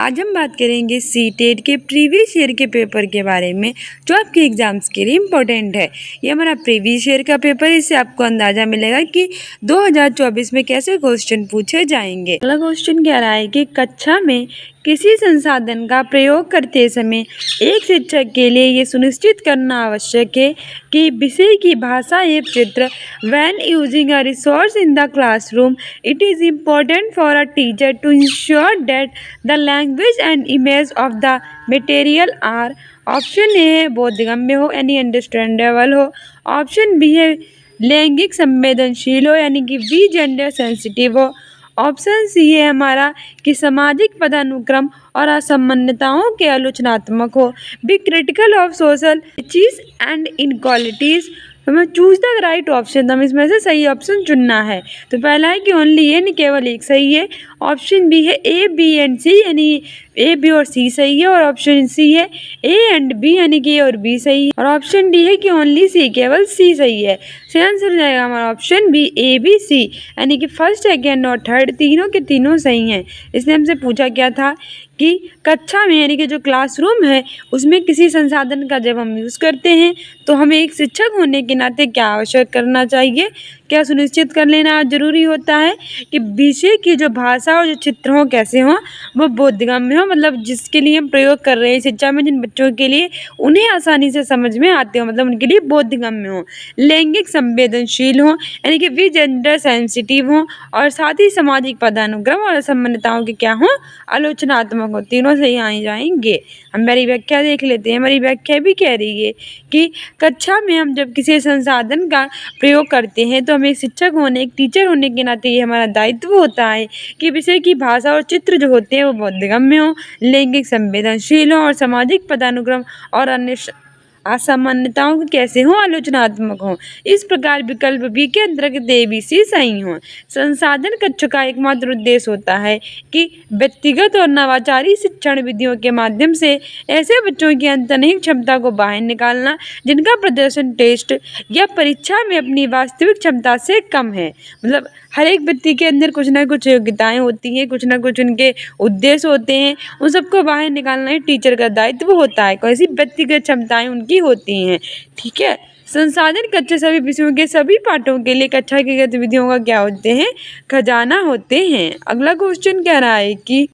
आज हम बात करेंगे सीटेट के प्रीवियस ईयर के पेपर के बारे में जो आपके एग्जाम्स के लिए इम्पोर्टेंट है। ये हमारा प्रीवियस ईयर का पेपर है, इससे आपको अंदाज़ा मिलेगा कि 2024 में कैसे क्वेश्चन पूछे जाएंगे। अगला क्वेश्चन कह रहा है कि कक्षा में किसी संसाधन का प्रयोग करते समय एक शिक्षक के लिए ये सुनिश्चित करना आवश्यक है कि विषय की भाषा एवं चित्र when using a resource in the classroom it is important for a teacher to ensure that the language and image of the material are. Option A है बोधगम्य हो यानी अंडरस्टैंडेबल हो, ऑप्शन बी है लैंगिक संवेदनशील हो यानी कि वी जेंडर सेंसिटिव हो, ऑप्शन सी है हमारा कि सामाजिक पदानुक्रम और असमानताओं के आलोचनात्मक हो, बी क्रिटिकल ऑफ सोशल चीज एंड इनक्वालिटीज। हमें चूज द राइट ऑप्शन, तो हमें इसमें से सही ऑप्शन चुनना है। तो पहला है कि ओनली ए नहीं केवल एक सही है, ऑप्शन बी है ए बी एंड सी यानी ए बी और सी सही है, और ऑप्शन सी है ए एंड बी यानी कि ए और बी सही है, और ऑप्शन डी है कि ओनली सी केवल सी सही है। सही आंसर हो जाएगा हमारा option B A B C यानी कि फर्स्ट सेकेंड और थर्ड तीनों के तीनों सही हैं। इसने हमसे पूछा क्या था कि कक्षा में यानी कि जो क्लासरूम है उसमें किसी संसाधन का जब हम यूज़ करते हैं तो हमें एक शिक्षक होने के नाते क्या आवश्यक करना चाहिए, क्या सुनिश्चित कर लेना जरूरी होता है कि विषय की जो भाषा और जो चित्र हों कैसे हों, वो बोधगम्य हो, मतलब जिसके लिए हम प्रयोग कर रहे हैं शिक्षा में जिन बच्चों के लिए उन्हें आसानी से समझ में आते हो, मतलब उनके लिए बोधगम्य हो, लैंगिक संवेदनशील हो यानी कि वी जेंडर सेंसिटिव हो, और साथ ही सामाजिक पदानुक्रम और असमानताओं के क्या हों आलोचनात्मक हो। तीनों सही आ जाएंगे। हम हमारी व्याख्या देख लेते हैं। हमारी व्याख्या भी कह रही है कि कक्षा में हम जब किसी संसाधन का प्रयोग करते हैं तो हमें शिक्षक होने एक टीचर होने के नाते ये हमारा दायित्व होता है कि विषय की भाषा और चित्र जो होते हैं वो बोधगम्य हो, लैंगिक संवेदनशील हो और सामाजिक पदानुक्रम और अन्य असमानताओं के कैसे हों आलोचनात्मक हों। इस प्रकार विकल्प बी के अंतर्गत ए बी सी सही हों। संसाधन कक्ष का एकमात्र उद्देश्य होता है कि व्यक्तिगत और नवाचारी शिक्षण विधियों के माध्यम से ऐसे बच्चों की अंतर्निहित क्षमता को बाहर निकालना जिनका प्रदर्शन टेस्ट या परीक्षा में अपनी वास्तविक क्षमता से कम है। मतलब हर एक व्यक्ति के अंदर कुछ ना कुछ योग्यताएं होती हैं, कुछ ना कुछ उनके उद्देश्य होते हैं, उन सबको बाहर निकालना ही टीचर का दायित्व होता है। कैसी व्यक्तिगत क्षमताएं उनकी होती हैं, ठीक है। संसाधन कक्षा सभी विषयों के सभी पाठों के लिए कक्षा की गतिविधियों का क्या होते हैं, खजाना होते हैं। अगला क्वेश्चन कह रहा है कि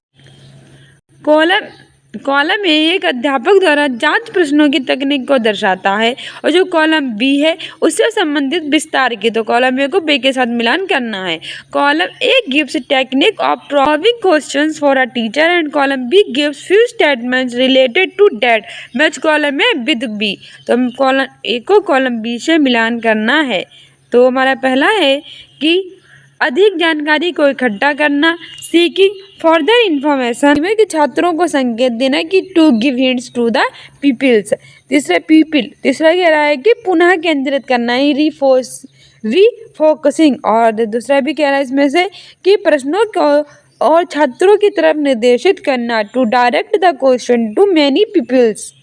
कॉलम ए एक अध्यापक द्वारा जांच प्रश्नों की तकनीक को दर्शाता है और जो कॉलम बी है उससे संबंधित विस्तार की, तो कॉलम ए को बी के साथ मिलान करना है। Column A gives technique of probing questions for a teacher and column B gives few statements related to that match column A with B. तो हम कॉलम ए को कॉलम बी से मिलान करना है। तो हमारा पहला है कि अधिक जानकारी को इकट्ठा करना, सीकिंग फर्दर इंफॉर्मेशन में कि छात्रों को संकेत देना कि to give hints to the peoples. तीसरा कह रहा है कि पुनः केंद्रित करना है, रीफोकसिंग, और दूसरा भी कह रहा है इसमें से कि प्रश्नों को और छात्रों की तरफ निर्देशित करना, to direct the question to many peoples.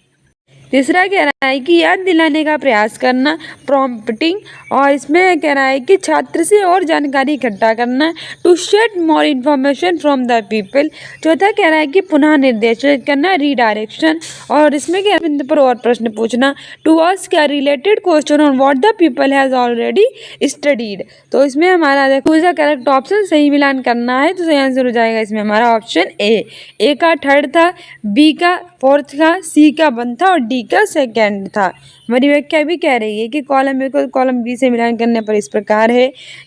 तीसरा कह रहा है कि याद दिलाने का प्रयास करना, प्रॉम्प्टिंग, और इसमें कह रहा है कि छात्र से और जानकारी इकट्ठा करना, to shed more information from the people. चौथा कह रहा है कि पुनः निर्देशित करना, रीडायरेक्शन, और इसमें क्या बिंदु पर और प्रश्न पूछना, to ask a related question on what the people has already studied. तो इसमें हमारा देखो इसका करेक्ट ऑप्शन सही मिलान करना है, तो सही आंसर हो जाएगा इसमें हमारा ऑप्शन ए का थर्ड था, बी का फोर्थ था, सी का वन था और डी का सेकेंड था। हमारी व्याख्या भी कह रही है कि कॉलम ए को कॉलम बी से मिलान करने पर इस प्रकार है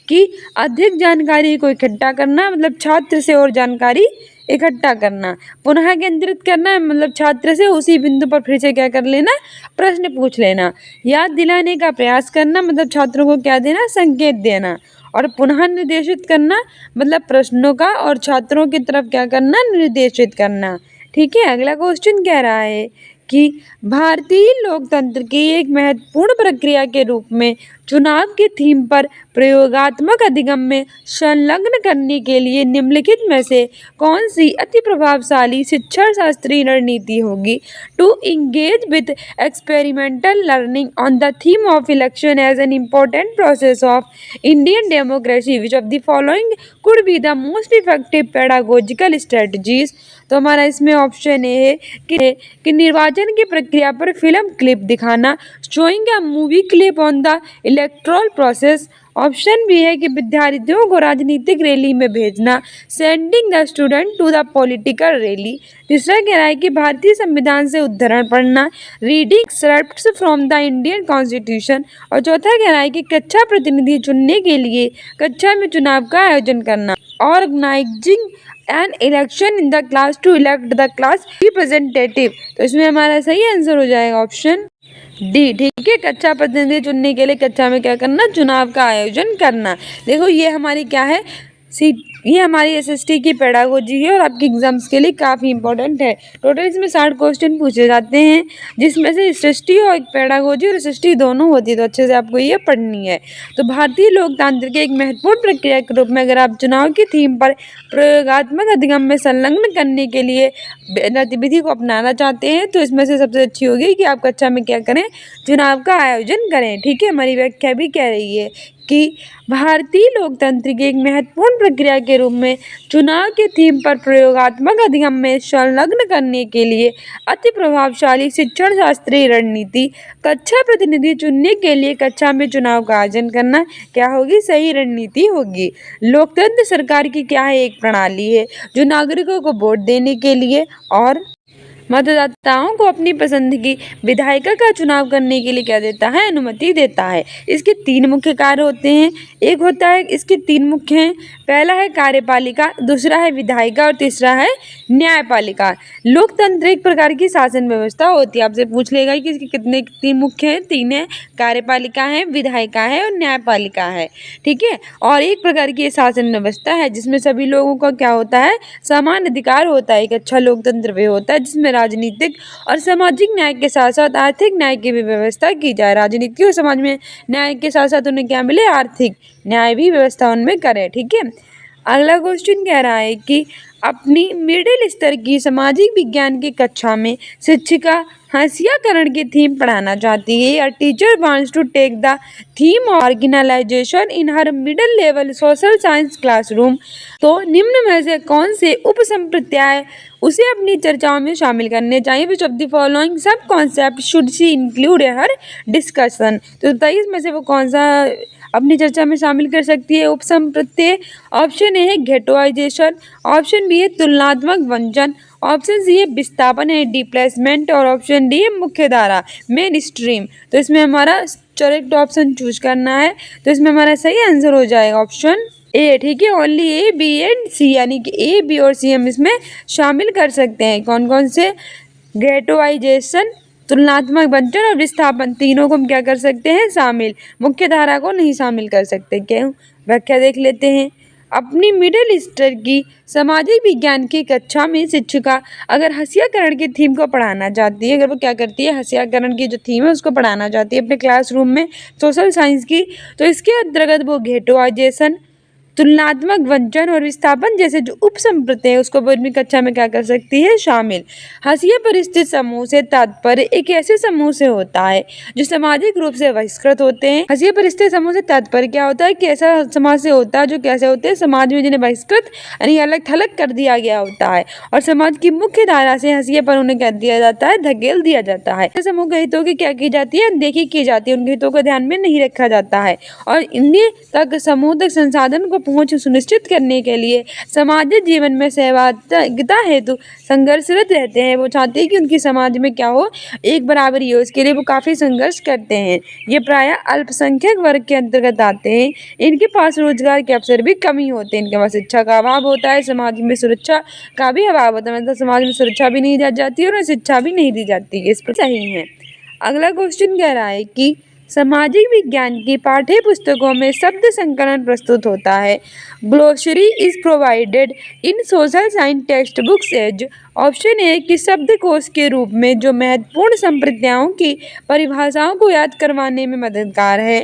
कि अधिक जानकारी को इकट्ठा करना मतलब छात्र से और जानकारी इकट्ठा करना, पुनः केंद्रित करना मतलब छात्र से उसी बिंदु पर फिर से क्या कर लेना, प्रश्न पूछ लेना, याद दिलाने का प्रयास करना मतलब छात्रों को क्या देना, संकेत देना, और पुनः निर्देशित करना मतलब प्रश्नों का और छात्रों की तरफ क्या करना, निर्देशित करना। ठीक है। अगला क्वेश्चन कह रहा है कि भारतीय लोकतंत्र की एक महत्वपूर्ण प्रक्रिया के रूप में चुनाव के थीम पर प्रयोगात्मक अधिगम में संलग्न करने के लिए निम्नलिखित में से कौन सी अति प्रभावशाली शिक्षण शास्त्रीय रणनीति होगी? To engage with experimental learning on the theme of election as an important process of Indian democracy, which of the following could be the most effective pedagogical strategies? तो हमारा इसमें ऑप्शन ए है कि निर्वाचन की प्रक्रिया पर फिल्म क्लिप दिखाना, showing a movie clip on the electoral process. Option B है कि विद्यार्थियों को राजनीतिक रैली में भेजना, sending the student to the political rally. तीसरा कह रहा है कि भारतीय संविधान से उद्धरण पढ़ना, reading extracts from the Indian constitution. और चौथा कह रहा है कि कक्षा प्रतिनिधि चुनने के लिए कक्षा में चुनाव का आयोजन करना, organising an election in the class to elect the class representative. तो इसमें हमारा सही आंसर हो जाएगा ऑप्शन डी। ठीक है, कक्षा प्रतिनिधि चुनने के लिए कक्षा में क्या करना? चुनाव का आयोजन करना। देखो ये हमारी क्या है, ये हमारी एसएसटी की पेडागोजी है और आपके एग्जाम्स के लिए काफ़ी इंपॉर्टेंट है। टोटल इसमें 60 क्वेश्चन पूछे जाते हैं, जिसमें से एसएसटी और पेडागोजी और एसएसटी दोनों होती है, तो अच्छे से आपको ये पढ़नी है। तो भारतीय लोकतंत्र के एक महत्वपूर्ण प्रक्रिया के रूप में अगर आप चुनाव की थीम पर प्रयोगात्मक अधिगम में संलग्न करने के लिए गतिविधि को अपनाना चाहते हैं, तो इसमें से सबसे अच्छी होगी कि आप कक्षा में क्या करें? चुनाव का आयोजन करें। ठीक है, हमारी व्याख्या भी कह रही है कि भारतीय लोकतंत्र की एक महत्वपूर्ण प्रक्रिया के रूप में चुनाव के थीम पर प्रयोगात्मक अधिगम में संलग्न करने के लिए अति प्रभावशाली शिक्षण शास्त्रीय रणनीति कक्षा प्रतिनिधि चुनने के लिए कक्षा में चुनाव का आयोजन करना क्या होगी? सही रणनीति होगी। लोकतंत्र सरकार की क्या है? एक प्रणाली है जो नागरिकों को वोट देने के लिए और मतदाताओं को अपनी पसंद की विधायिका का चुनाव करने के लिए क्या देता है? अनुमति देता है। इसके 3 मुख्य कार्य होते हैं। एक होता है, इसके 3 मुख्य हैं। पहला है कार्यपालिका, दूसरा है विधायिका और तीसरा है न्यायपालिका। लोकतंत्र एक प्रकार की शासन व्यवस्था होती है। आपसे पूछ लेगा कि इसके कितने 3 मुख्य हैं? 3 है, कार्यपालिका है, विधायिका है और न्यायपालिका है। ठीक है, और एक प्रकार की शासन व्यवस्था है जिसमें सभी लोगों का क्या होता है? समान अधिकार होता है। एक अच्छा लोकतंत्र वे होता है जिसमें राजनीतिक और सामाजिक न्याय के साथ साथ आर्थिक न्याय की भी व्यवस्था की जाए। राजनीतिक और समाज में न्याय के साथ साथ उन्हें क्या मिले? आर्थिक न्याय भी व्यवस्था उनमें करे। ठीक है, अगला क्वेश्चन कह रहा है कि अपनी मिडिल स्तर की सामाजिक विज्ञान की कक्षा में शिक्षिका हास्याकरण की थीम पढ़ाना चाहती है। A teacher wants to take the theme organisation in her middle level social science classroom. तो निम्न में से कौन से उपसंप्रदाय उसे अपनी चर्चाओं में शामिल करने चाहिए? विच ऑफ द फॉलोइंग सब concept should she include in her discussion? तो बताइए इसमें से वो कौन सा अपनी चर्चा में शामिल कर सकती है उपसंप्रदाय? ऑप्शन ए है घेटोइजेशन, ऑप्शन बी है तुलनात्मक वंचन, ऑप्शन सी है विस्थापन है डिप्लेसमेंट और ऑप्शन डी है मुख्य धारा मेन स्ट्रीम। तो इसमें हमारा करेक्ट ऑप्शन चूज करना है। तो इसमें हमारा सही आंसर हो जाएगा ऑप्शन ए। ठीक है, ओनली ए, बी एंड सी, यानी कि ए, बी और सी हम इसमें शामिल कर सकते हैं। कौन कौन से? घेटोइजेशन, तुलनात्मक वंचन और विस्थापन, तीनों को हम क्या कर सकते हैं? शामिल। मुख्य धारा को नहीं शामिल कर सकते। क्यों? व्याख्या देख लेते हैं। अपनी मिडिल स्तर की सामाजिक विज्ञान की कक्षा में शिक्षिका अगर हास्याकरण की थीम को पढ़ाना चाहती है, अगर वो क्या करती है? हास्याकरण की जो थीम है उसको पढ़ाना चाहती है अपने क्लासरूम में सोशल साइंस की, तो इसके अंतर्गत वो घेटोइजेशन, तुलनात्मक वंचन और विस्थापन जैसे जो उपसंप्रदाय है उसको वो अपनी कक्षा में क्या कर सकती है? शामिल। हाशिया पर स्थित समूह से तात्पर्य एक ऐसे समूह से होता है जो सामाजिक रूप से बहिष्कृत होते हैं। हाशिया पर स्थित समूह से तात्पर्य क्या होता है? कि ऐसा समाज से होता है जो कैसे होते हैं? समाज में जिन्हें बहिष्कृत यानी अलग थलग कर दिया गया होता है और समाज की मुख्य धारा से हाशिया पर उन्हें क्या दिया जाता है? धकेल दिया जाता है। समूह के हितों की क्या की जाती है? अनदेखी की जाती है, उनके हितों को ध्यान में नहीं रखा जाता है और इन्हीं तक समूह तक संसाधन को पहुंच सुनिश्चित करने के लिए सामाजिक जीवन में सहभागिता हेतु संघर्षरत रहते हैं। वो चाहते हैं कि उनकी समाज में क्या हो? एक बराबरी हो। इसके लिए वो काफ़ी संघर्ष करते हैं। ये प्रायः अल्पसंख्यक वर्ग के अंतर्गत आते हैं। इनके पास रोजगार के अवसर भी कमी होते हैं, इनके पास शिक्षा का अभाव होता है, समाज में सुरक्षा का भी अभाव होता है। मतलब समाज में सुरक्षा भी नहीं दी जाती है और शिक्षा भी नहीं दी जाती है। इस पर सही है। अगला क्वेश्चन कह रहा है कि सामाजिक विज्ञान की पाठ्य पुस्तकों में शब्द संकलन प्रस्तुत होता है। Glossary is provided in social science text books as. Option A कि शब्दकोश के रूप में जो महत्वपूर्ण संप्रदायों की परिभाषाओं को याद करवाने में मददगार है।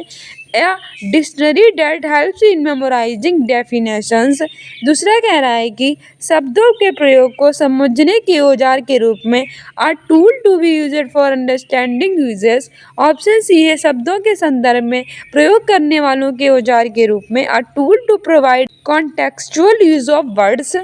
a dictionary that helps in memorizing definitions। दूसरा कह रहा है कि शब्दों के प्रयोग को समझने के औजार के रूप में a tool to be used for understanding uses। Option C है शब्दों के संदर्भ में प्रयोग करने वालों के औजार के रूप में a tool to provide contextual use of words।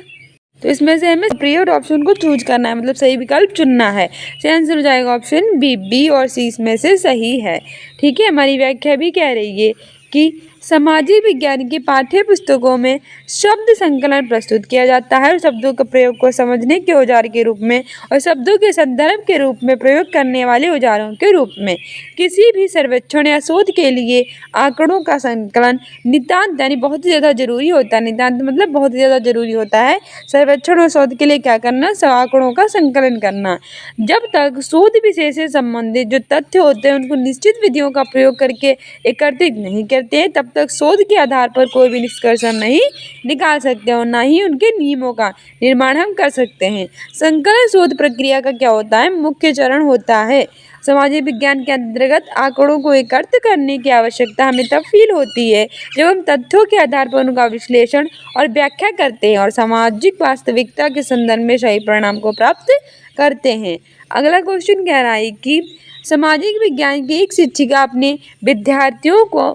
तो इसमें से हमें प्रियोड ऑप्शन को चूज करना है, मतलब सही विकल्प चुनना है। सही आंसर हो जाएगा ऑप्शन बी और सी इसमें से सही है। ठीक है, हमारी व्याख्या भी कह रही है कि सामाजिक विज्ञान की पाठ्य पुस्तकों में शब्द संकलन प्रस्तुत किया जाता है और शब्दों के प्रयोग को समझने के औजार के रूप में और शब्दों के संदर्भ के रूप में प्रयोग करने वाले औजारों के रूप में। किसी भी सर्वेक्षण या शोध के लिए आंकड़ों का संकलन नितांत यानी बहुत ही ज़्यादा जरूरी होता है। नितांत मतलब बहुत ही ज़्यादा जरूरी होता है सर्वेक्षण और शोध के लिए क्या करना, आंकड़ों का संकलन करना। जब तक शोध विषय से संबंधित जो तथ्य होते हैं उनको निश्चित विधियों का प्रयोग करके एकत्रित नहीं करते हैं तब तक शोध के आधार पर कोई भी निष्कर्ष नहीं निकाल सकते और ना ही उनके नियमों का निर्माण हम कर सकते हैं। संकलन शोध प्रक्रिया का क्या होता है, मुख्य चरण होता है। सामाजिक विज्ञान के अंतर्गत आंकड़ों को एकत्र करने की आवश्यकता हमें तब फील होती है जब हम तथ्यों के आधार पर उनका विश्लेषण और व्याख्या करते हैं और सामाजिक वास्तविकता के संदर्भ में सही परिणाम को प्राप्त करते हैं। अगला क्वेश्चन कह रहा है कि सामाजिक विज्ञान की एक शिक्षिका अपने विद्यार्थियों को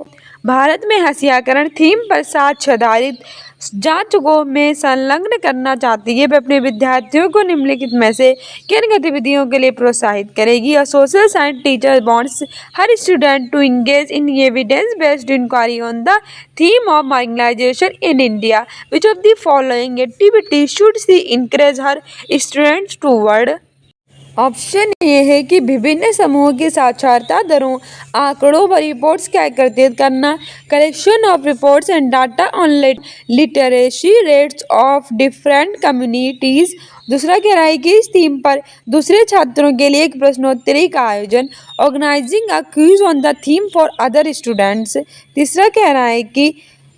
भारत में हसियाकरण थीम पर साक्ष्य आधारित जांचों में संलग्न करना चाहती है। वह अपने विद्यार्थियों को निम्नलिखित में से किन गतिविधियों के लिए प्रोत्साहित करेगी। और social science teacher wants her student to engage in evidence based inquiry on the theme of marginalisation in India. Which of the following activity should she encourage her students toward. Option A है कि विभिन्न समूहों की साक्षरता दरों, आंकड़ों व reports का एकत्रित करना, collection of reports and data on literacy rates of different communities. दूसरा कह रहा है कि इस थीम पर दूसरे छात्रों के लिए एक प्रश्नोत्तरी का आयोजन, organising a quiz on the theme for other students. तीसरा कह रहा है कि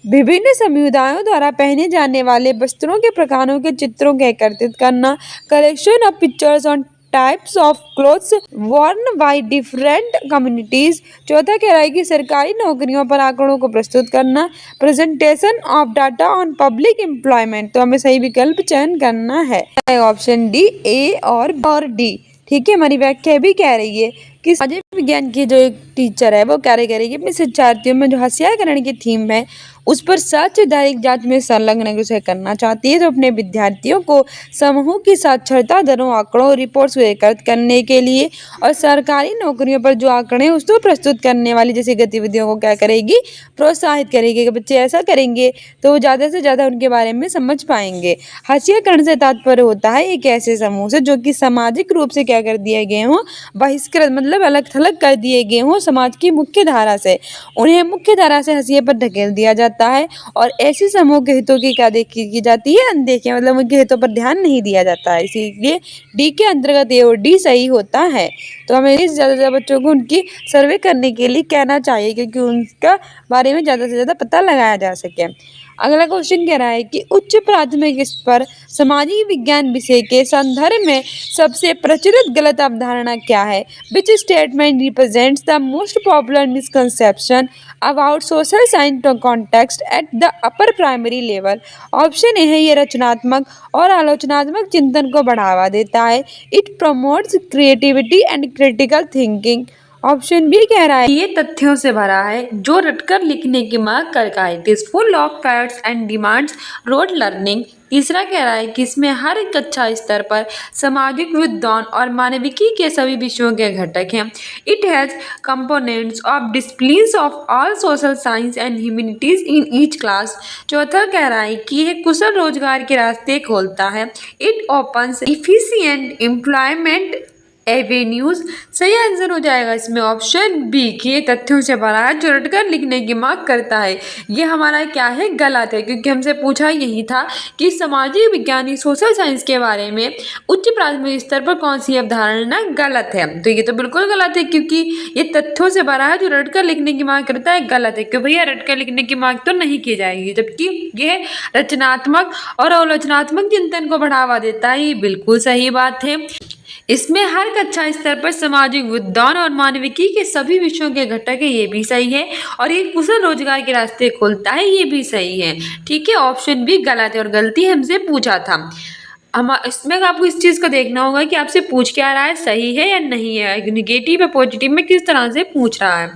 विभिन्न समुदायों द्वारा पहने जाने वाले वस्त्रों के प्रकारों के चित्रों को एकत्रित करना, collection of pictures on types of clothes worn by different communities. चौथा कह रहा है कि सरकारी नौकरियों पर आंकड़ों को प्रस्तुत करना, presentation of data on public employment. तो हमें सही विकल्प चयन करना है, ऑप्शन डी, ए और डी। ठीक है, हमारी व्याख्या भी कह रही है कि सामाजिक विज्ञान की जो एक टीचर है वो क्या करेगी, अपने शिक्षार्थियों में जो हसियाकरण की थीम है उस पर साक्ष्य आधारित जांच में संलग्न उसे करना चाहती है। तो अपने विद्यार्थियों को समूह की साक्षरता दरों, आंकड़ों और रिपोर्ट्स को एकत्र करने के लिए और सरकारी नौकरियों पर जो आंकड़े उसको प्रस्तुत करने वाली जैसी गतिविधियों को क्या करेगी, प्रोत्साहित करेगी। कि बच्चे ऐसा करेंगे तो वो ज़्यादा से ज़्यादा उनके बारे में समझ पाएंगे। हसियाकरण से तात्पर्य होता है एक ऐसे समूह से जो कि सामाजिक रूप से क्या कर दिए गए हों, बहिष्कृत मतलब अलग थलग कर दिए गए हों समाज की मुख्य धारा से, उन्हें मुख्य धारा से हंसिए पर धकेल दिया जाता है और ऐसे समूह के हितों की क्या देखी की जाती है, अनदेखी, मतलब उनके हितों पर ध्यान नहीं दिया जाता है। इसीलिए डी के अंतर्गत ए और डी सही होता है। तो हमें ज़्यादा से ज़्यादा बच्चों को उनकी सर्वे करने के लिए कहना चाहिए क्योंकि उनका बारे में ज़्यादा से ज़्यादा पता लगाया जा सके। अगला क्वेश्चन कह रहा है कि उच्च प्राथमिक स्तर सामाजिक विज्ञान विषय के संदर्भ में सबसे प्रचलित गलत अवधारणा क्या है। Which statement represents the most popular misconception about social science context at the upper primary level. Option A है ये रचनात्मक और आलोचनात्मक चिंतन को बढ़ावा देता है। It promotes creativity and critical thinking. Option B कह रहा है ये तथ्यों से भरा है जो रटकर लिखने की मांग करता है। It is full of facts and demands road learning. तीसरा कह रहा है कि इसमें हर एक कक्षा स्तर पर सामाजिक विज्ञान और मानविकी के सभी विषयों के घटक हैं। It has components of disciplines of all social science and humanities in each class. चौथा कह रहा है कि यह कुशल रोजगार के रास्ते खोलता है। It opens efficient employment avenues. सही आंसर हो जाएगा इसमें ऑप्शन बी कि ये तथ्यों से भरा है जो रटकर लिखने की मांग करता है। ये हमारा क्या है, गलत है, क्योंकि हमसे पूछा यही था कि सामाजिक विज्ञान सोशल साइंस के बारे में उच्च प्राथमिक स्तर पर कौन सी अवधारणा गलत है। तो ये तो बिल्कुल गलत है क्योंकि ये तथ्यों से भरा है जो रटकर लिखने की मांग करता है, गलत है क्योंकि भैया रटकर लिखने की मांग तो नहीं की जाएगी, जबकि यह रचनात्मक और आलोचनात्मक चिंतन को बढ़ावा देता है। ये बिल्कुल सही बात है। इसमें हर कक्षा स्तर पर सामाजिक विज्ञान और मानविकी के सभी विषयों के घटक है, ये भी सही है। और एक कुशल रोजगार के रास्ते खोलता है, ये भी सही है। ठीक है, ऑप्शन बी गलत है और गलती हमसे पूछा था। हम इसमें आपको इस चीज़ को देखना होगा कि आपसे पूछ क्या रहा है, सही है या नहीं है, निगेटिव या पॉजिटिव में किस तरह से पूछ रहा है।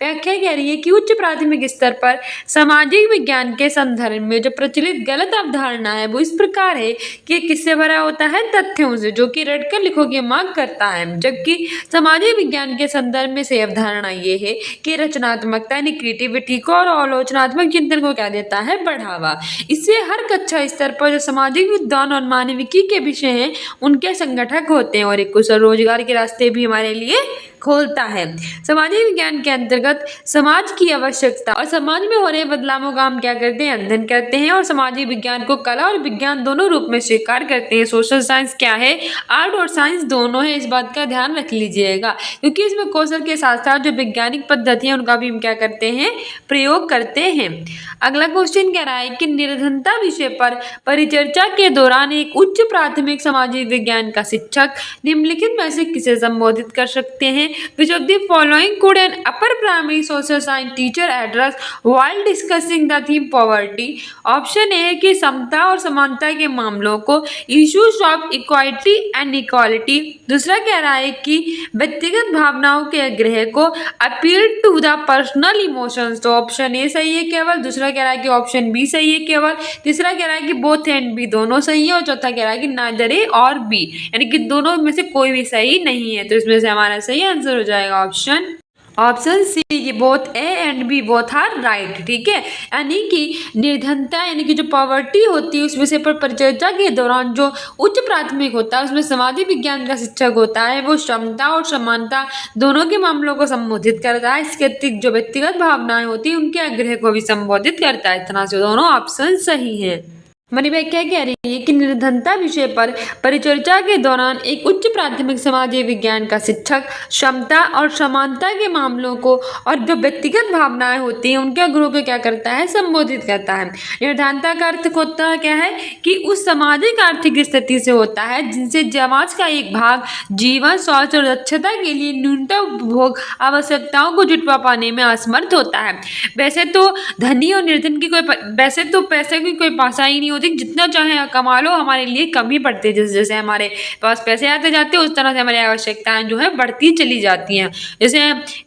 व्याख्या कह रही है कि उच्च प्राथमिक स्तर पर सामाजिक विज्ञान के संदर्भ में जो प्रचलित गलत अवधारणा है वो इस प्रकार है कि ये किससे भरा होता है, तथ्यों से, जो कि रटकर लिखो की मांग करता है। जबकि सामाजिक विज्ञान के संदर्भ में से अवधारणा ये है कि रचनात्मकता यानी क्रिएटिविटी को और आलोचनात्मक चिंतन को क्या देता है, बढ़ावा। इससे हर कक्षा स्तर पर जो सामाजिक विज्ञान और मानविकी के विषय हैं उनके संगठक होते हैं और एक कुशल रोजगार के रास्ते भी हमारे लिए खोलता है। सामाजिक विज्ञान के अंतर्गत समाज की आवश्यकता और समाज में हो रहे बदलावों का हम क्या करते हैं, अध्ययन करते हैं और सामाजिक विज्ञान को कला और विज्ञान दोनों रूप में स्वीकार करते हैं। सोशल साइंस क्या है, आर्ट और साइंस दोनों है, इस बात का ध्यान रख लीजिएगा, क्योंकि इसमें कौशल के साथ साथ जो वैज्ञानिक पद्धति है उनका भी हम क्या करते हैं, प्रयोग करते हैं। अगला क्वेश्चन कह रहा है कि निर्धनता विषय पर परिचर्चा के दौरान एक उच्च प्राथमिक सामाजिक विज्ञान का शिक्षक निम्नलिखित में से किसे संबोधित कर सकते हैं। Which of the following could an upper primary social science teacher address while discussing the theme poverty? Option A है कि समता और समानता के मामलों को, issues of equity and equality। दूसरा कह रहा है कि व्यक्तिगत भावनाओं के आग्रह को, appeal to the personal emotions। तो ऑप्शन ए सही है केवल, दूसरा कह रहा है कि ऑप्शन बी सही है केवल, तीसरा कह रहा है कि बोथ एंड बी दोनों सही है और चौथा कह रहा है कि नाइदर ए और बी, यानी कि दोनों में से कोई भी सही नहीं है। तो इसमें से हमारा सही आंसर हो जाएगा ऑप्शन सी, ये both A and B both are right. ठीक है, यानी कि निर्धनता यानी कि जो पॉवर्टी होती है उस विषय पर परिचर्चा के दौरान जो उच्च प्राथमिक होता है उसमें सामाजिक विज्ञान का शिक्षक होता है, वो क्षमता और समानता दोनों के मामलों को संबोधित करता है। इसके अतिरिक्त जो व्यक्तिगत भावनाएं होती है उनके आग्रह को भी संबोधित करता है। इतना से दोनों ऑप्शन सही है। हमारी व्याख्या कह रही है कि निर्धनता विषय पर परिचर्चा के दौरान एक उच्च प्राथमिक सामाजिक विज्ञान का शिक्षक क्षमता और समानता के मामलों को और जो व्यक्तिगत भावनाएं होती हैं उनके आग्रह को क्या करता है, संबोधित करता है। निर्धनता का अर्थ होता है क्या है कि उस सामाजिक आर्थिक स्थिति से होता है जिनसे समाज का एक भाग जीवन, स्वास्थ्य और दक्षता के लिए न्यूनतम उपभोग आवश्यकताओं को जुटवा पाने में असमर्थ होता है। वैसे तो धनी और निर्धन की वैसे तो पैसे की कोई पासा ही नहीं, जितना चाहे कमा लो हमारे लिए कम ही पड़ते, जैसे जैसे हमारे पास पैसे आते जाते हैं उस तरह से हमारी आवश्यकताएं जो है बढ़ती चली जाती हैं। जैसे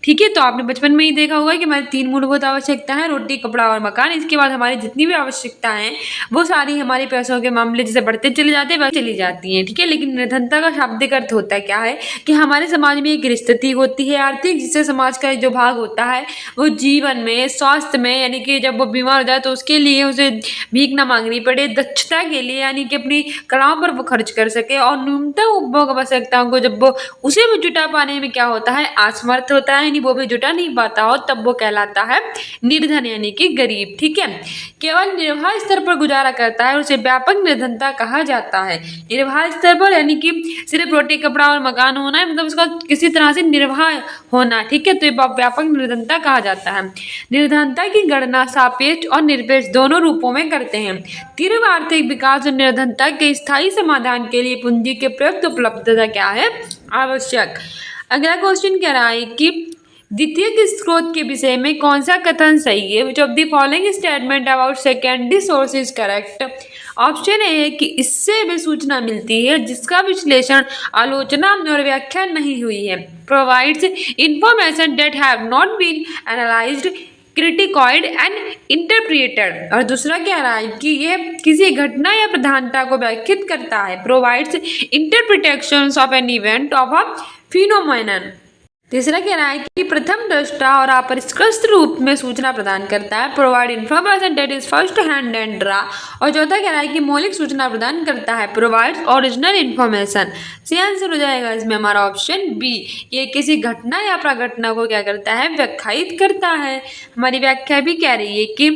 ठीक है, तो आपने बचपन में ही देखा होगा कि हमारी 3 मूलभूत आवश्यकताएं, रोटी, कपड़ा और मकान। इसके बाद हमारी जितनी भी आवश्यकताएं हैं वो सारी हमारे पैसों के मामले जैसे बढ़ते चले जाते हैं वैसे चली जाती हैं। ठीक है, लेकिन निर्धनता का शाब्दिक अर्थ होता है क्या है कि हमारे समाज में एक स्थिति होती है आर्थिक, जिससे समाज का जो भाग होता है वो जीवन में, स्वास्थ्य में, यानी कि जब वो बीमार हो जाए तो उसके लिए उसे भीख न मांगनी पड़े, दक्षता के लिए यानी कि अपनी कलाओं पर वो खर्च कर सके, और न्यूनतम उपभोग आवश्यकताओं को जब वो उसे भी जुटा पाने में क्या होता है, असमर्थ होता है, यानी वो भी जुटा नहीं पाता हो, तब वो कहलाता है निर्धन यानी कि गरीब। ठीक है, केवल निर्वाह स्तर पर गुजारा करता है उसे व्यापक निर्धनता कहा जाता है। निर्वाह स्तर पर यानी कि सिर्फ रोटी, कपड़ा और मकान होना है, मतलब उसका किसी तरह से निर्वाह होना। ठीक है, तो ये व्यापक निर्धनता कहा जाता है। निर्धनता की गणना सापेक्ष और निरपेक्ष दोनों रूपों में करते हैं। तीव्र आर्थिक विकास और निर्धनता के स्थायी समाधान के लिए पूंजी के पर्याप्त उपलब्धता क्या है, आवश्यक। अगला क्वेश्चन कह रहा है कि द्वितीयक स्रोत के विषय में कौन सा कथन सही है। विच of the following statement about secondary source is correct. Option A है कि इससे भी सूचना मिलती है जिसका विश्लेषण, आलोचना और व्याख्या नहीं हुई है। Provides information that have not been analysed, critiqued and interpreted. और दूसरा कह रहा है कि यह किसी घटना या प्रधानता को व्याख्यात करता है। Provides interpretations of an event of a phenomenon. तीसरा कह रहा है कि प्रथम दृष्टा और अपरिष्कृत रूप में सूचना प्रदान करता है। Provide information that is first hand and रा। और चौथा कह रहा है कि मौलिक सूचना प्रदान करता है। Provide original information. सही आंसर हो जाएगा इसमें हमारा ऑप्शन बी, ये किसी घटना या प्रघटना को क्या करता है, व्याख्यायित करता है। हमारी व्याख्या भी कह रही है कि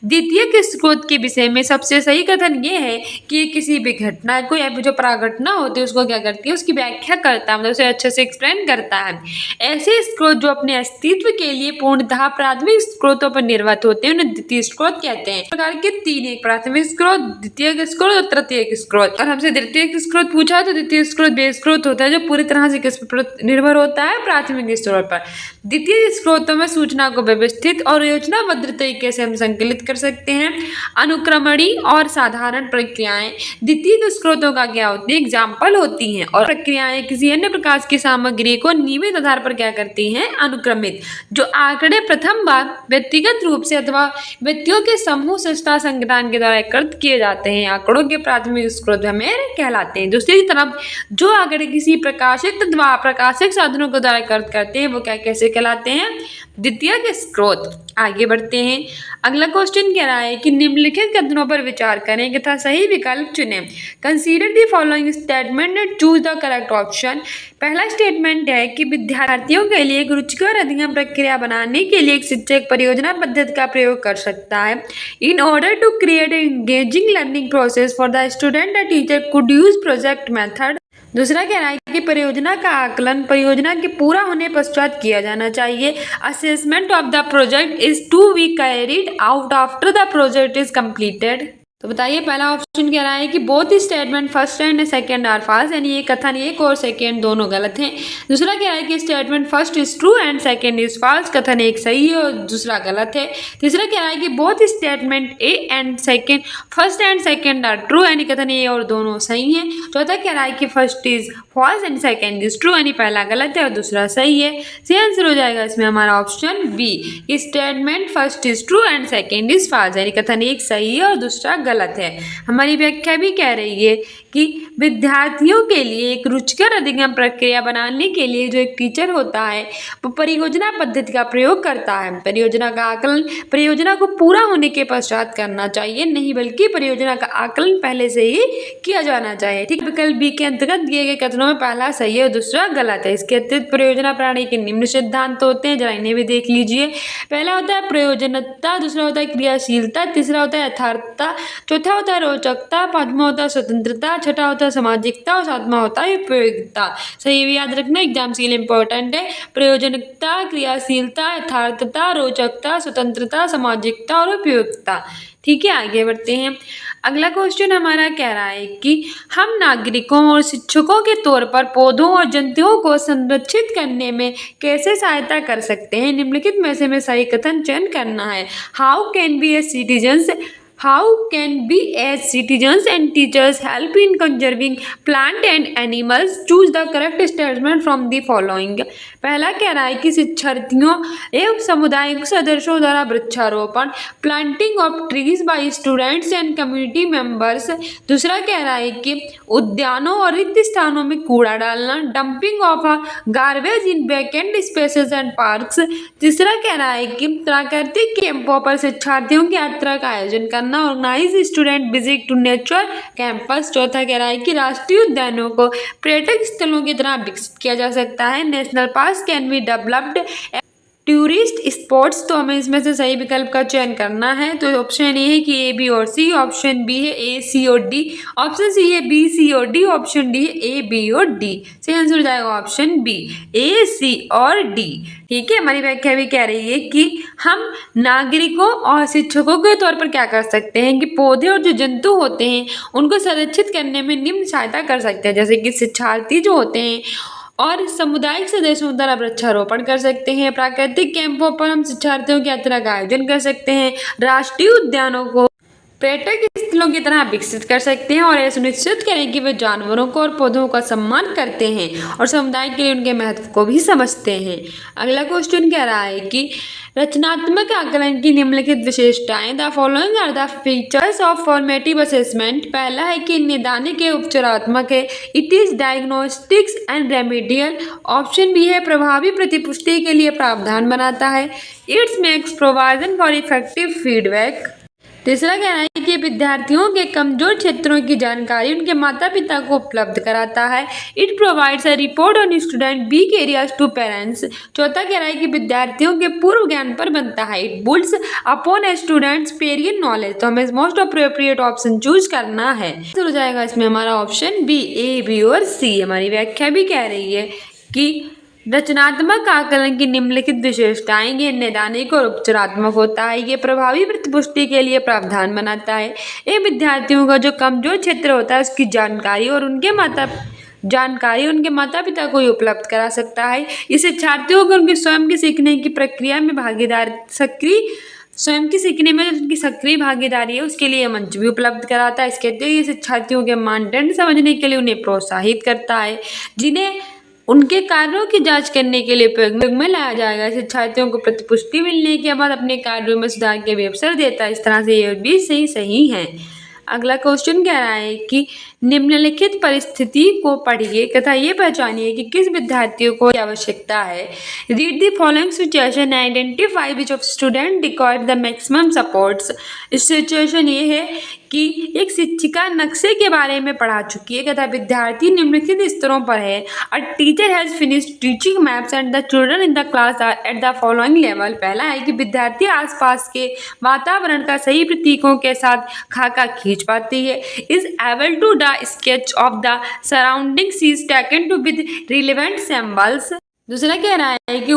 द्वितीयक स्रोत के विषय में सबसे सही कथन ये है कि किसी भी घटना को या जो प्रघटना होती है उसको क्या करती है, उसकी व्याख्या करता है, मतलब उसे अच्छे से एक्सप्लेन करता है। ऐसे स्रोत जो अपने अस्तित्व के लिए पूर्णतः प्राथमिक स्रोतों पर निर्भर होते हैं उन्हें द्वितीय स्रोत कहते हैं। प्रकार के तीन, एक प्राथमिक स्रोत, द्वितीय स्रोत और तृतीय स्रोत। और हमसे द्वितीय स्रोत पूछा तो द्वितीय स्रोत वे स्रोत होता है जो पूरी तरह से किस पर निर्भर होता है, प्राथमिक स्रोत पर। द्वितीय स्रोतों में सूचना को व्यवस्थित और योजनाबद्ध तरीके से हम संकलित कर सकते हैं। अनुक्रमणी और साधारण प्रक्रियाएं द्वितीय स्रोतों का क्या होती है, एग्जाम्पल होती हैं। और प्रक्रियाएं किसी अन्य प्रकार की सामग्री को नियमित आधार पर क्या करती हैं, अनुक्रमित। जो आंकड़े प्रथम बार व्यक्तिगत रूप से अथवा व्यक्तियों के समूह, संस्था, संगठन के द्वारा एकत्रित किए जाते हैं, आंकड़ों के प्राथमिक स्रोत हमें कहलाते हैं। दूसरी तरफ जो आंकड़े किसी प्रकाशित अथवा अप्रकाशित साधनों के द्वारा एकत्रित करते हैं वो क्या कैसे कहलाते हैं, द्वितीय के स्रोत। आगे बढ़ते हैं। अगला क्वेश्चन कह रहा है कि निम्नलिखित कथनों पर विचार करें तथा सही विकल्प चुनें। Consider the following statement and choose the correct option. पहला स्टेटमेंट है कि विद्यार्थियों के लिए एक रुचिकर अध्ययन प्रक्रिया बनाने के लिए एक शिक्षक परियोजना पद्धति का प्रयोग कर सकता है। In order to create a engaging learning process for the student, the teacher could use project method. दूसरा कह रहा है कि परियोजना का आकलन परियोजना के पूरा होने पश्चात किया जाना चाहिए। Assessment of the project is to be carried out after the project is completed. तो बताइए, पहला ऑप्शन कह रहा है कि both statement first and second are false, यानी ये कथन एक और सेकंड दोनों गलत हैं। दूसरा कह रहा है कि statement first is true and second is false, कथन एक सही है और दूसरा गलत है। तीसरा कह रहा है कि both statement A and second first and second are true, यानी कथन ए और दोनों सही हैं। चौथा कह रहा है कि first is false and second is true, यानी पहला गलत है और दूसरा सही है। सही आंसर हो जाएगा इसमें हमारा option B, statement first is true and second is false, यानी कथन एक सही है और दूसरा गलत है। हमारी व्याख्या भी कह रही है कि विद्यार्थियों के लिए एक रुचिकर अध्ययन प्रक्रिया बनाने के लिए जो एक टीचर होता है वो परियोजना पद्धति का प्रयोग करता है। परियोजना का आकलन परियोजना को पूरा होने के पश्चात करना चाहिए, नहीं बल्कि परियोजना का आकलन पहले से ही किया जाना चाहिए। ठीक, विकल्प बी के अंतर्गत दिए गए कथनों में पहला सही है और दूसरा गलत है। इसके अतिरिक्त परियोजना प्रणाली के निम्न सिद्धांत होते हैं, जरा इन्हें भी देख लीजिए। पहला होता है प्रयोजनता, दूसरा होता है क्रियाशीलता, तीसरा होता है यथार्थता, चौथा होता है रोचकता, पांचवा होता है स्वतंत्रता, छठा होता है सामाजिकता और सातवां होता है उपयोगिता। सही भी याद रखना, एग्जाम के लिए इंपॉर्टेंट है। प्रयोजनता, क्रियाशीलता, यथार्थता, रोचकता, स्वतंत्रता, सामाजिकता और उपयोगिता। ठीक है, आगे बढ़ते हैं। अगला क्वेश्चन हमारा कह रहा है कि हम नागरिकों और शिक्षकों के तौर पर पौधों और जंतुओं को संरक्षित करने में कैसे सहायता कर सकते हैं। निम्नलिखित में से सही कथन चयन करना है। How can we as citizens and teachers help in conserving plant and animals? Choose the correct statement from the following. पहला कह रहा है कि शिक्षार्थियों एवं सामुदायिक सदस्यों द्वारा वृक्षारोपण, planting of trees by students and community members. दूसरा कह रहा है कि उद्यानों और रिक्त स्थानों में कूड़ा डालना, dumping of garbage in vacant spaces and parks. तीसरा कह रहा है कि प्राकृतिक कैंपों पर शिक्षार्थियों की यात्रा का आयोजन करना, organise student visit to nature campus. चौथा कह रहा है कि राष्ट्रीय उद्यानों को पर्यटक स्थलों की तरह विकसित किया जा सकता है, national park can be developed tourist spots. तो हमें इसमें से सही विकल्प का चयन करना है। तो ऑप्शन ए है कि ए, बी और सी, ऑप्शन बी है ए, सी और डी, ऑप्शन सी है बी, सी और डी, ऑप्शन डी है ए, बी और डी। सही आंसर हो जाएगा ऑप्शन बी, ए, सी और डी। ठीक है, हमारी व्याख्या भी कह रही है कि हम नागरिकों और शिक्षकों के तौर पर क्या कर सकते हैं कि पौधे और जो जंतु होते हैं उनको संरक्षित करने में निम्न सहायता कर सकते हैं, जैसे कि शिक्षार्थी जो होते हैं और सामुदायिक सदस्यों द्वारा वृक्षारोपण कर सकते हैं, प्राकृतिक कैंपों पर हम शिक्षार्थियों की यात्रा का आयोजन कर सकते हैं, राष्ट्रीय उद्यानों को पर्यटक स्थलों की तरह विकसित कर सकते हैं और यह सुनिश्चित करें कि वे जानवरों को और पौधों का सम्मान करते हैं और समुदाय के लिए उनके महत्व को भी समझते हैं। अगला क्वेश्चन कह रहा है कि रचनात्मक आकलन की निम्नलिखित विशेषताएं। The following are the features of formative assessment. पहला है कि निदानिक है, उपचारात्मक है, it is diagnostics and remedial. Option B है प्रभावी प्रतिपुष्टि के लिए प्रावधान बनाता है, it's makes provision for effective feedback. तीसरा कहना है कि विद्यार्थियों के कमजोर क्षेत्रों की जानकारी उनके माता पिता को उपलब्ध कराता है, it provides a report on student weak areas to parents. चौथा कह रहा है कि विद्यार्थियों के पूर्व ज्ञान पर बनता है, it builds upon a students prior knowledge. तो हमें मोस्ट अप्रोप्रिएट ऑप्शन चूज करना है। तो हो जाएगा इसमें हमारा ऑप्शन बी, ए, बी और सी। हमारी व्याख्या भी कह रही है कि रचनात्मक आकलन की निम्नलिखित विशेषताएं, ये नैदानिक और उपचारात्मक होता है। ये प्रभावी प्रतिपुष्टि के लिए प्रावधान बनाता है। ये विद्यार्थियों का जो कमजोर क्षेत्र होता है उसकी जानकारी उनके माता पिता को ही उपलब्ध करा सकता है। ये शिक्षार्थियों को उनके स्वयं की सीखने की प्रक्रिया में स्वयं की सीखने में जो उनकी सक्रिय भागीदारी है उसके लिए मंच भी उपलब्ध कराता है। इसके अतिरिक्त ये शिक्षार्थियों के मानदंड समझने के लिए उन्हें प्रोत्साहित करता है, जिन्हें उनके कार्यों की जांच करने के लिए प्रयोग में लाया जाएगा। शिक्षार्थियों को प्रतिपुष्टि मिलने के बाद अपने कार्यों में सुधार के भी अवसर देता है। इस तरह से ये भी सही है। अगला क्वेश्चन कह रहा है कि निम्नलिखित परिस्थिति को पढ़िए तथा ये पहचानिए कि किस विद्यार्थियों को आवश्यकता है। Read the following situation, identify which of student require the maximum supports. इस सिचुएशन ये है कि एक शिक्षिका नक्शे के बारे में पढ़ा चुकी है तथा विद्यार्थी निम्नलिखित स्तरों पर है। A teacher has finished teaching maps and the children in the class are at the following level. पहला है कि विद्यार्थी आसपास के वातावरण का सही प्रतीकों के साथ खाका खींच पाती है। Is able to the sketch of the surrounding is taken to with relevant symbols। दूसरा कह रहा है कि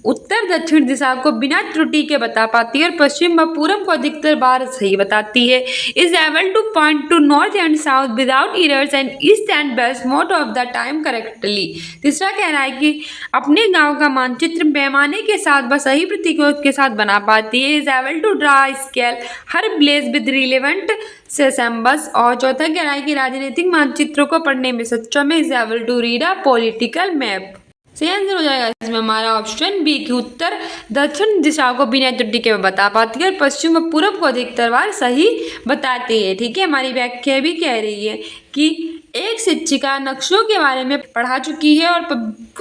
उत्तर दक्षिण दिशा को बिना त्रुटि के बता पाती है और पश्चिम व पूर्व को अधिकतर बार सही बताती है। Is able to point to north and south without errors and east and west most of the time correctly. तीसरा कह रहा है कि अपने गांव का मानचित्र पैमाने के साथ व सही प्रतीकों के साथ बना पाती है। Is able to draw scale her place with relevant से सैम्बल्स। और चौथा कह रहा है कि राजनीतिक मानचित्रों को पढ़ने में सक्षम है। Is able to read a political map. सही आंसर हो जाएगा इसमें हमारा ऑप्शन बी कि उत्तर दक्षिण दिशा को बिना त्रुटि के बता पाती है और पश्चिम व पूर्व को अधिकतर बार सही बताती है। ठीक है, हमारी व्याख्या भी कह रही है कि एक शिक्षिका नक्शों के बारे में पढ़ा चुकी है और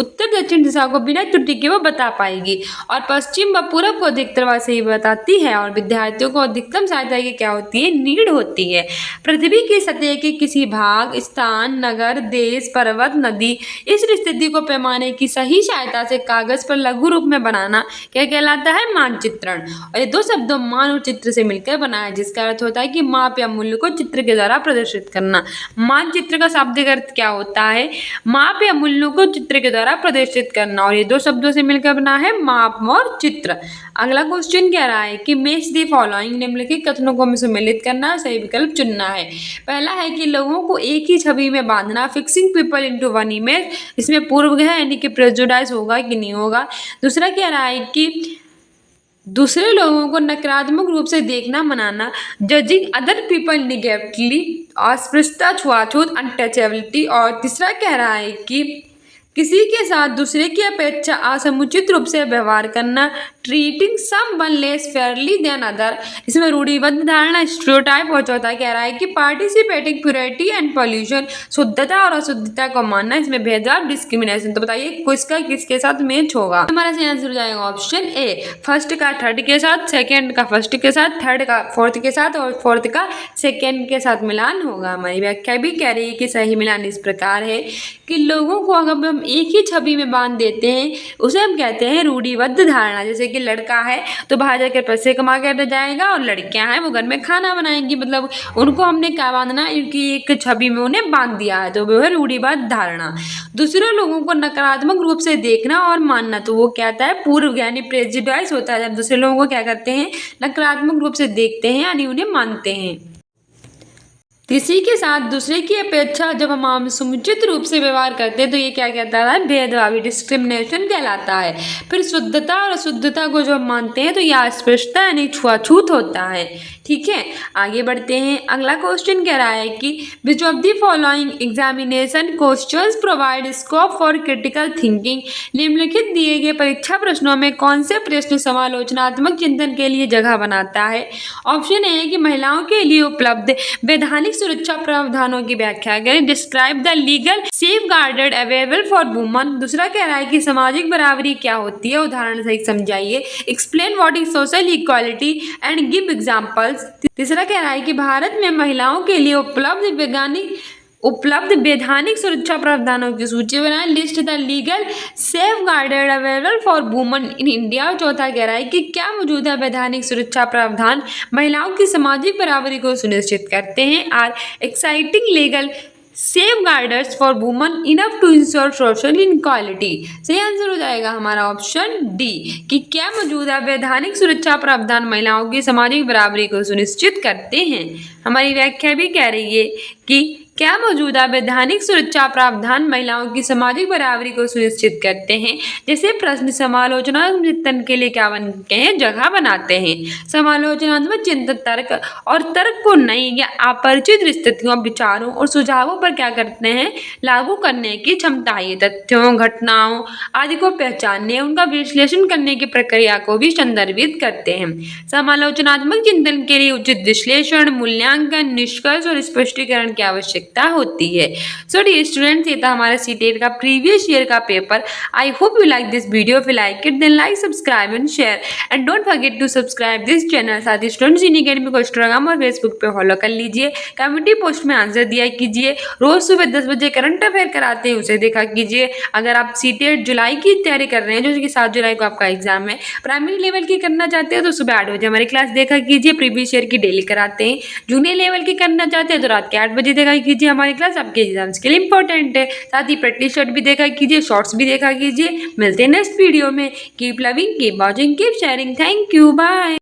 उत्तर दक्षिण दिशा को बिना त्रुटि के वो बता पाएगी और पश्चिम व पूर्व को अधिकतर बार सही बताती है और विद्यार्थियों को अधिकतम सहायता की क्या होती है, नीड होती है। पृथ्वी की सतह के किसी भाग, स्थान, नगर, देश, पर्वत, नदी इस स्थिति को पैमाने की सही सहायता से कागज पर लघु रूप में बनाना क्या कहलाता है, मानचित्रण। और ये दो शब्दों मान और चित्र से मिलकर बना है, जिसका अर्थ होता है कि माप या मूल्य को चित्र के द्वारा प्रदर्शित करना। मानचित्र का शाब्दिक अर्थ क्या होता है, माप या मूल्यों को चित्र के द्वारा प्रदर्शित करना। और ये दो शब्दों से मिलकर बना है माप और चित्र। अगला क्वेश्चन कह रहा है कि मैच द फॉलोइंग, निम्नलिखित कथनों को सम्मिलित करना, सही विकल्प चुनना है। पहला है कि लोगों को एक ही छवि में बांधना, fixing people into one image. इसमें पूर्व है यानी कि प्रेजुडाइज होगा कि नहीं होगा। दूसरा कह रहा है कि दूसरे लोगों को नकारात्मक रूप से देखना मनाना, जजिंग अदर पीपल निगेटिवली, अस्पृश्यता, छुआछूत, अनटचेबिलिटी। और तीसरा कह रहा है कि किसी के साथ दूसरे की अपेक्षा असमुचित रूप से व्यवहार करना, treating someone less fairly than other. इसमें रूढ़िबद्ध धारणा, स्टीरियोटाइप। और चौथा कह रहा है कि पार्टिसिपेटिंग प्योरिटी एंड पॉल्यूशन, शुद्धता और अशुद्धता को मानना। इसमें भेदभाव, डिस्क्रिमिनेशन। तो बताइए किसका किसके साथ मैच होगा। हमारा सही आंसर हो जाएगा ऑप्शन ए, फर्स्ट का थर्ड के साथ, सेकेंड का फर्स्ट के साथ, थर्ड का फोर्थ के साथ और फोर्थ का सेकेंड के साथ मिलान होगा। हमारी व्याख्या भी कह रही है कि सही मिलान इस प्रकार है कि लोगों को अगर हम एक ही छवि में बांध देते हैं उसे हम कहते हैं रूढ़िबद्ध धारणा। जैसे कि लड़का है तो बाहर जाकर पैसे कमा कर जाएगा और लड़कियां हैं वो घर में खाना बनाएंगी, मतलब उनको हमने क्या बांधना, इनकी एक छवि में उन्हें बांध दिया है, तो वो है रूढ़िबद्ध धारणा। दूसरे लोगों को नकारात्मक रूप से देखना और मानना, तो वो कहता है पूर्व यानी प्रेजुडाइज होता है। जब दूसरे लोगों को क्या करते हैं, नकारात्मक रूप से देखते हैं यानी उन्हें मानते हैं। किसी के साथ दूसरे की अपेक्षा जब हम समुचित रूप से व्यवहार करते हैं तो ये क्या कहता है, भेदभावी, डिस्क्रिमिनेशन कहलाता है। फिर शुद्धता और अशुद्धता को जो हम मानते हैं तो यह अस्पृश्यता यानी छुआछूत होता है। ठीक है, आगे बढ़ते हैं। अगला क्वेश्चन कह रहा है कि विच of the following examination questions provide scope for critical thinking. निम्नलिखित दिए गए परीक्षा प्रश्नों में कौन से प्रश्न समालोचनात्मक चिंतन के लिए जगह बनाता है। ऑप्शन ए है कि महिलाओं के लिए उपलब्ध वैधानिक सुरक्षा प्रावधानों की व्याख्या करें, describe the legal safe guarded available for woman. दूसरा कह रहा है कि सामाजिक बराबरी क्या होती है, उदाहरण सहित समझाइए, explain what is social equality and give examples. तीसरा कह रहा है कि भारत में महिलाओं के लिए उपलब्ध वैधानिक सुरक्षा प्रावधानों की सूची बनाएं, list the legal safe guarded available for woman in India. और चौथा कह रहा है कि क्या मौजूदा वैधानिक सुरक्षा प्रावधान महिलाओं की सामाजिक बराबरी को सुनिश्चित करते हैं, are exciting legal safeguards for women enough to ensure social inequality। सही आंसर हो जाएगा हमारा ऑप्शन डी कि क्या मौजूदा वैधानिक सुरक्षा प्रावधान महिलाओं की सामाजिक बराबरी को सुनिश्चित करते हैं। हमारी व्याख्या भी कह रही है कि क्या मौजूदा वैधानिक सुरक्षा प्रावधान महिलाओं की सामाजिक बराबरी को सुनिश्चित करते हैं। जैसे प्रश्न समालोचनात्मक चिंतन के लिए क्या बनते हैं, जगह बनाते हैं। समालोचनात्मक चिंतन तर्क और तर्क को नई या अपरिचित स्थितियों, विचारों और सुझावों पर क्या करते हैं, लागू करने की क्षमता है। तथ्यों, घटनाओं आदि को पहचानने, उनका विश्लेषण करने की प्रक्रिया को भी संदर्भित करते हैं। समालोचनात्मक चिंतन के लिए उचित विश्लेषण, मूल्यांकन, निष्कर्ष और स्पष्टीकरण की आवश्यकता होती है। सो डियर स्टूडेंट्स, ये था हमारा सीटेट का प्रीवियस ईयर का paper. I hope you like this video. If you like it then like, subscribe and share and don't forget to subscribe this channel. साथ ही स्टूडेंट्स इन अकेडमी को Instagram और Facebook पे follow कर लीजिए। Community post में answer दिया कीजिए। रोज सुबह 10 बजे करंट अफेयर कराते हैं, उसे देखा कीजिए। अगर आप सीटेट जुलाई की तैयारी कर रहे हैं, जो कि 7 जुलाई को आपका एग्जाम है, प्राइमरी लेवल की करना चाहते हो तो सुबह 8 बजे हमारी क्लास देखा कीजिए। प्रीवियस ईयर की डेली कराते हैं। जूनियर लेवल की करना चाहते हैं तो रात के 8 बजे देखा कीजिए। हमारी क्लास आपके एग्जाम्स के लिए इंपॉर्टेंट है। साथ ही प्रैक्टिस शॉट भी देखा कीजिए, शॉर्ट्स भी देखा कीजिए। मिलते हैं नेक्स्ट वीडियो में। Keep loving, keep watching, keep sharing. Thank you, bye.